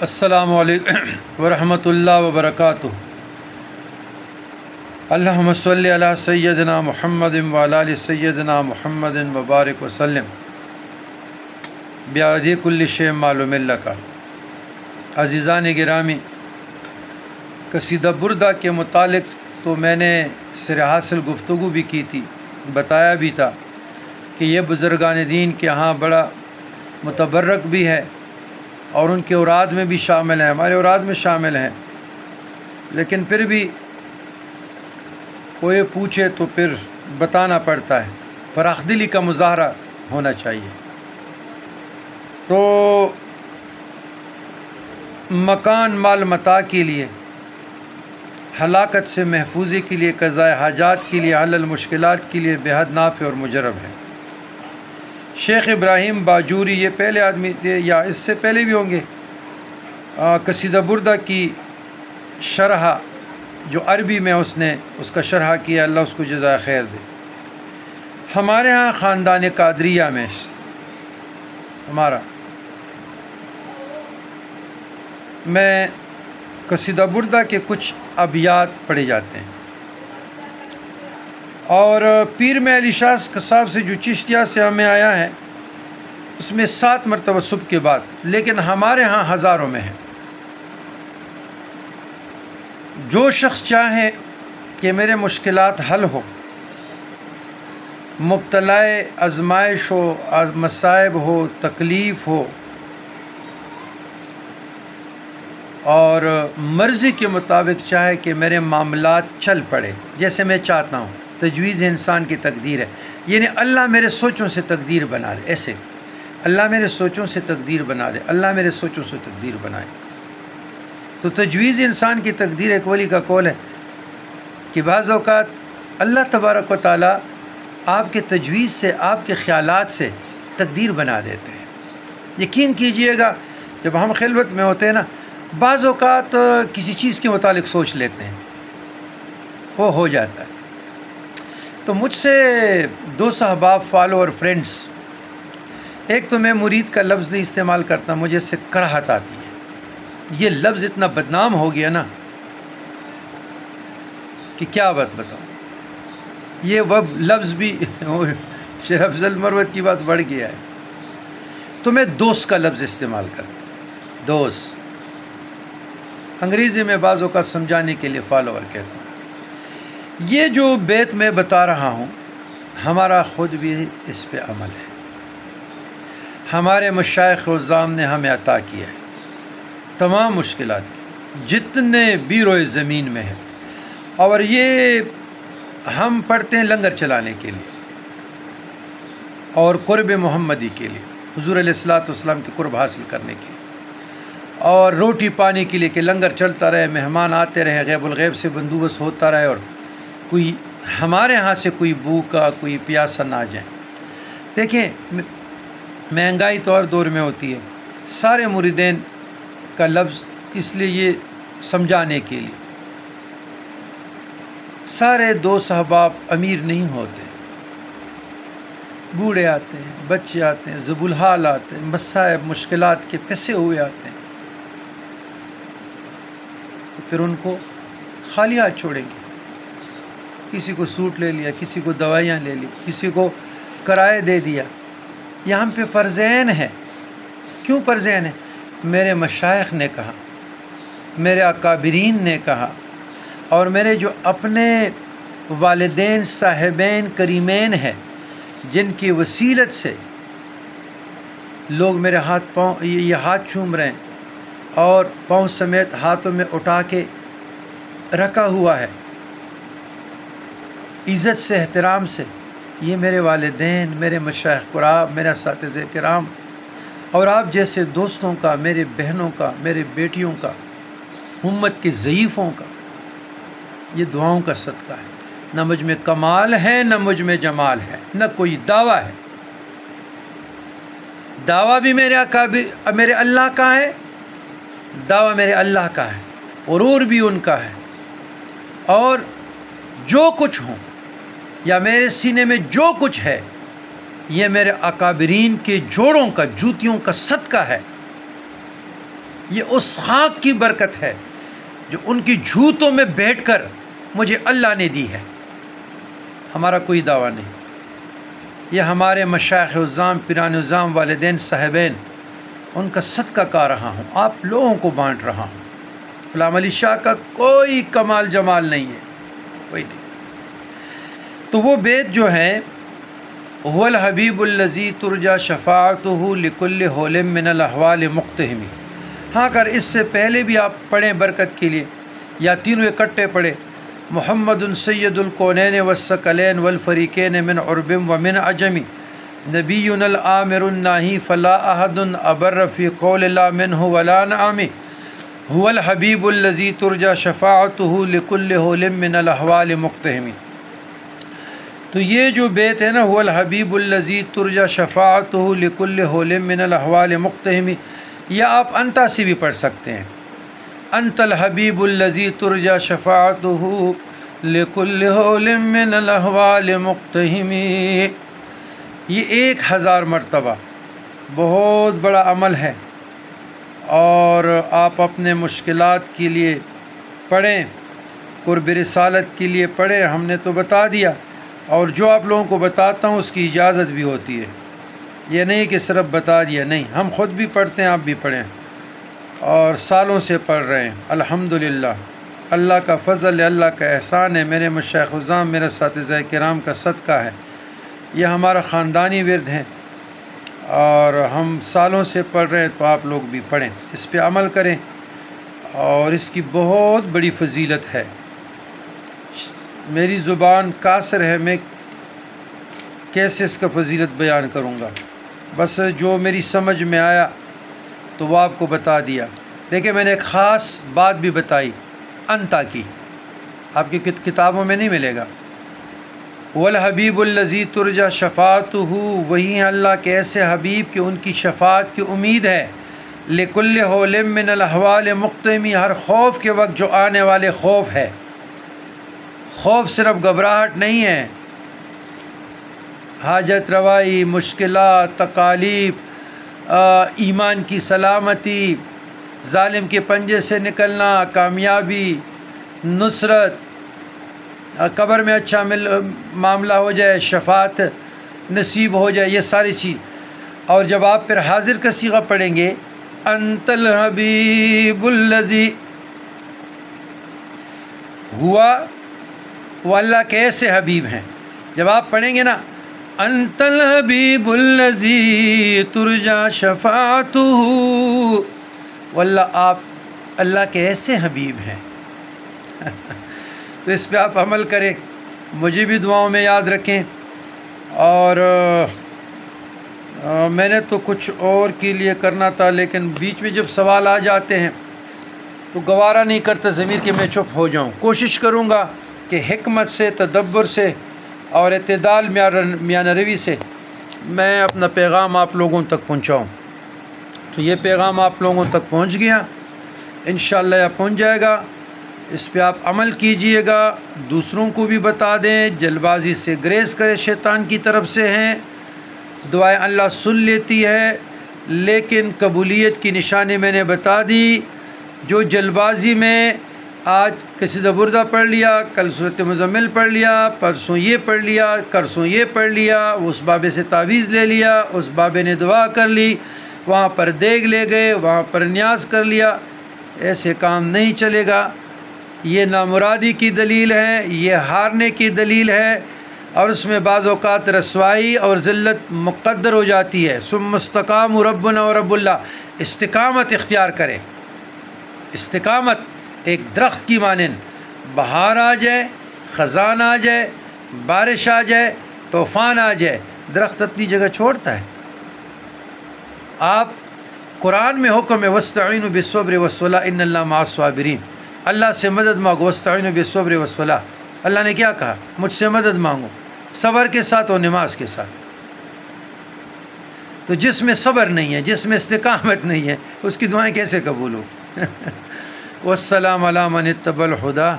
السلام علیکم ورحمۃ اللہ وبرکاتہ۔ اللہم صلی علی سیدنا محمد وعلی آل سیدنا محمد وبارک وسلم بعدد کل شیء معلوم لک۔ عزیزان گرامی، قصیدہ بردہ کے متعلق تو میں نے سر حاصل گفتگو بھی کی تھی، بتایا بھی تھا کہ یہ بزرگان دین کے ہاں بڑا متبرک بھی ہے اور ان کے اوراد میں بھی شامل ہیں، ہمارے اوراد میں شامل ہیں، لیکن پھر بھی کوئی پوچھے تو پھر بتانا پڑتا ہے، فراخ دلی کا مظاہرہ ہونا چاہیے۔ تو مکان مال متاع کے لیے، ہلاکت سے محفوظی کے لیے، قضاء حاجات کے لیے، حل المشکلات کے لیے بے حد نافع اور مجرب ہے۔ شیخ ابراہیم باجوری یہ پہلے آدمی تھے یا اس سے پہلے بھی ہوں گے، قصیدہ بردہ کی شرح جو عربی میں اس کا شرح کیا، اللہ اس کو جزائے خیر دے۔ ہمارے ہاں خاندان قادریہ میں میں قصیدہ بردہ کے کچھ ابیات پڑھے جاتے ہیں، اور پیر میں علی شاہ صاحب سے جو چشتیہ سے ہمیں آیا ہے اس میں 7 مرتبہ صبح کے بعد، لیکن ہمارے ہاں ہزاروں میں ہے۔ جو شخص چاہے کہ میرے مشکلات حل ہو، مبتلا آزمائش ہو، مصائب ہو، تکلیف ہو، اور مرضی کے مطابق چاہے کہ میرے معاملات چل پڑے جیسے میں چاہتا ہوں، تجویز انسان کی تقدیر ہے، یعنی اللہ میرے سوچوں سے تقدیر بنا دے، ایسے اللہ میرے سوچوں سے تقدیر بنا دے، اللہ میرے سوچوں سے تقدیر بنائے۔ تو تجویز انسان کی تقدیر، ایک ولی کا قول ہے کہ بعض اوقات اللہ تبارک و تعالیٰ آپ کے تجویز سے، آپ کے خیالات سے تقدیر بنا دیتے ہیں۔ یقین کیجئے گا، جب ہم خلوت میں ہوتے ہیں نا، بعض اوقات کسی چیز کے متعلق سوچ لیتے ہیں، وہ ہو جاتا ہے۔ تو مجھ سے 2 احباب، فالوور، فرینڈس، ایک تو میں مرید کا لفظ نہیں استعمال کرتا، مجھے اس سے کراہت آتی ہے۔ یہ لفظ اتنا بدنام ہو گیا نا کہ کیا بات بتاؤں۔ یہ لفظ بھی شیخ افضل مروت کی بات بڑھ گیا ہے، تو میں دوست کا لفظ استعمال کرتا ہوں، دوست۔ انگریزی میں بعض اوقات سمجھانے کے لیے فالوور کہتا ہوں۔ یہ جو بیت میں بتا رہا ہوں، ہمارا خود بھی اس پہ عمل ہے، ہمارے مشائخ و عظام نے ہمیں عطا کیا ہے۔ تمام مشکلات کی جتنے بھی روئے زمین میں ہیں، اور یہ ہم پڑھتے ہیں لنگر چلانے کے لیے اور قرب محمدی کے لیے، حضور علیہ الصلوۃ والسلام کے قرب حاصل کرنے کے لیے، اور روٹی پانی کے لیے کہ لنگر چلتا رہے، مہمان آتے رہے، غیب الغیب سے بندوبست ہوتا رہے، اور کوئی ہمارے ہاں سے کوئی بھوکا، کوئی پیاسا نہ جائے۔ دیکھیں، مہنگائی تو ہر دور میں ہوتی ہے، سارے مریدین کا لفظ اس لیے یہ سمجھانے کے لیے، سارے 2 احباب امیر نہیں ہوتے، بوڑھے آتے ہیں، بچے آتے ہیں، ذوب الحال آتے ہیں، مصائب مشکلات کے پھنسے ہوئے آتے ہیں، تو پھر ان کو خالی ہاتھ چھوڑیں گے؟ کسی کو سوٹ لے لیا، کسی کو دوائیاں لے لی، کسی کو کرائے دے دیا۔ یہ ہم پہ فرض عین ہے۔ کیوں فرض عین ہے؟ میرے مشائخ نے کہا، میرے اکابرین نے کہا، اور میرے جو اپنے والدین صاحبین کریمین ہیں، جن کی وسیلت سے لوگ میرے یہ ہاتھ چوم رہے ہیں اور پاؤں سمیت ہاتھوں میں اٹھا کے رکھا ہوا ہے عزت سے، احترام سے، یہ میرے والدین، میرے مشائخ کرام، میرے اساتذہ کرام، اور آپ جیسے دوستوں کا، میرے بہنوں کا، میرے بیٹیوں کا، امت کے ضعیفوں کا، یہ دعاؤں کا صدقہ ہے۔ نہ مجھ میں کمال ہے، نہ مجھ میں جمال ہے، نہ کوئی دعویٰ ہے۔ دعویٰ بھی میرے اللہ کا ہے، دعویٰ میرے اللہ کا ہے، غرور بھی ان کا ہے، اور جو کچھ ہوں یا میرے سینے میں جو کچھ ہے، یہ میرے اکابرین کے جوڑوں کا، جوتیوں کا صدقہ ہے۔ یہ اس خاک کی برکت ہے جو ان کی جھوتوں میں بیٹھ کر مجھے اللہ نے دی ہے، ہمارا کوئی دعویٰ نہیں۔ یہ ہمارے مشائخ عظام، پیران عظام، والدین صاحبین، ان کا صدقہ کہہ رہا ہوں، آپ لوگوں کو بانٹ رہا ہوں۔ غلام علی شاہ کا کوئی کمال جمال نہیں ہے، کوئی نہیں۔ تو وہ بیت جو ہے هو الحبیب الذی ترجا شفاعتہ لکل حول من الاحوال مقتحم، ہاں اگر اس سے پہلے بھی آپ پڑھیں برکت کے لیے یا تینوں اکٹھے پڑھیں، محمد سید الکونین والثقلین والفریقین من عرب ومن عجم، نبینا الآمر الناہی فلا احد ابر فی قول لا منہ ولا نعم، هو الحبیب الذی ترجا شفاعتہ لکل حول من الاحوال مقتحم۔ تو یہ جو بیت ہے نا، هو الحبیب الذی ترجا شفاعتہ لکل حول من الاحوال مقتحم، یا آپ انتا سے بھی پڑھ سکتے ہیں، انت الحبیب الذی ترجا شفاعتہ لکل حول من الاحوال مقتحم۔ یہ 1000 مرتبہ بہت بڑا عمل ہے، اور آپ اپنے مشکلات کے لیے پڑھیں، قرب رسالت کے لیے پڑھیں، ہم نے تو بتا دیا، اور جو آپ لوگوں کو بتاتا ہوں اس کی اجازت بھی ہوتی ہے، یہ نہیں کہ صرف بتا دیا، نہیں، ہم خود بھی پڑھتے ہیں، آپ بھی پڑھیں، اور سالوں سے پڑھ رہے ہیں الحمدللہ۔ اللہ کا فضل ہے، اللہ کا احسان ہے، میرے مشائخ عظام، میرے اساتذہ کرام کا صدقہ ہے، یہ ہمارا خاندانی ورد ہے، اور ہم سالوں سے پڑھ رہے ہیں، تو آپ لوگ بھی پڑھیں، اس پہ عمل کریں، اور اس کی بہت بڑی فضیلت ہے۔ میری زبان قاصر ہے، میں کیسے اس کا فضیلت بیان کروں گا، بس جو میری سمجھ میں آیا تو وہ آپ کو بتا دیا۔ دیکھیں، میں نے ایک خاص بات بھی بتائی انتا کی، آپ کی کتابوں میں نہیں ملے گا۔ والحبیب الذی ترجا شفاعتہ، وہی ہیں اللہ کے ایسے حبیب کہ ان کی شفاعت کی امید ہے، لکل حول من الاحوال مقتحم، ہر خوف کے وقت جو آنے والے خوف ہے، خوف صرف گھبراہٹ نہیں ہے، حاجت روائی، مشکلات، تکالیف، ایمان کی سلامتی، ظالم کے پنجے سے نکلنا، کامیابی، نصرت، قبر میں اچھا معاملہ ہو جائے، شفاعت نصیب ہو جائے، یہ ساری چیز۔ اور جب آپ پھر حاضر کا صیغہ پڑھیں گے، انت الحبیب الذی، ہوا وہ اللہ کے ایسے حبیب ہیں، جب آپ پڑھیں گے نا، انت الحبیب الذی ترجا شفاعتہ، واللہ آپ اللہ کے ایسے حبیب ہیں۔ تو اس پہ آپ عمل کریں، مجھے بھی دعاؤں میں یاد رکھیں، اور میں نے تو کچھ اور کے لیے کرنا تھا، لیکن بیچ میں جب سوال آ جاتے ہیں تو گوارا نہیں کرتا ضمیر کہ میں چپ ہو جاؤں۔ کوشش کروں گا کہ حکمت سے، تدبر سے اور اعتدال میانہ روی سے میں اپنا پیغام آپ لوگوں تک پہنچاؤں۔ تو یہ پیغام آپ لوگوں تک پہنچ گیا، انشاءاللہ یہ پہنچ جائے گا، اس پہ آپ عمل کیجئے گا، دوسروں کو بھی بتا دیں، جلد بازی سے گریز کرے، شیطان کی طرف سے ہیں، دعائیں اللہ سن لیتی ہے، لیکن قبولیت کی نشانی میں نے بتا دی۔ جو جلد بازی میں آج کسی بردہ پڑھ لیا، کل صورت مزمل پڑھ لیا، پرسوں یہ پڑھ لیا، کرسوں یہ پڑھ لیا، اس بابے سے تعویذ لے لیا، اس بابے نے دعا کر لی، وہاں پر دیگ لے گئے، وہاں پر نیاز کر لیا، ایسے کام نہیں چلے گا۔ یہ نامرادی کی دلیل ہے، یہ ہارنے کی دلیل ہے، اور اس میں بعض اوقات رسوائی اور ذلت مقدر ہو جاتی ہے۔ ثم استقاموا ربنا و رب اللہ، استقامت اختیار کرے، استقامت ایک درخت کی مانند، بہار آ جائے، خزان آ جائے، بارش آ جائے، طوفان آ جائے، درخت اپنی جگہ چھوڑتا ہے۔ آپ قرآن میں حکم ہے وَاسْتَعِينُوا بِالصَّبْرِ وَالصَّلَاةِ إِنَّ اللَّهَ مَعَ الصَّابِرِينَ، اللہ سے مدد مانگو، وَاسْتَعِينُوا بِالصَّبْرِ وَالصَّلَاةِ، اللہ نے کیا کہا؟ مجھ سے مدد مانگو صبر کے ساتھ اور نماز کے ساتھ۔ تو جس میں صبر نہیں ہے، جس میں استقامت نہیں ہے، اس کی دعائیں کیسے قبول ہوگی؟ والسلام علی من اتبع الہدی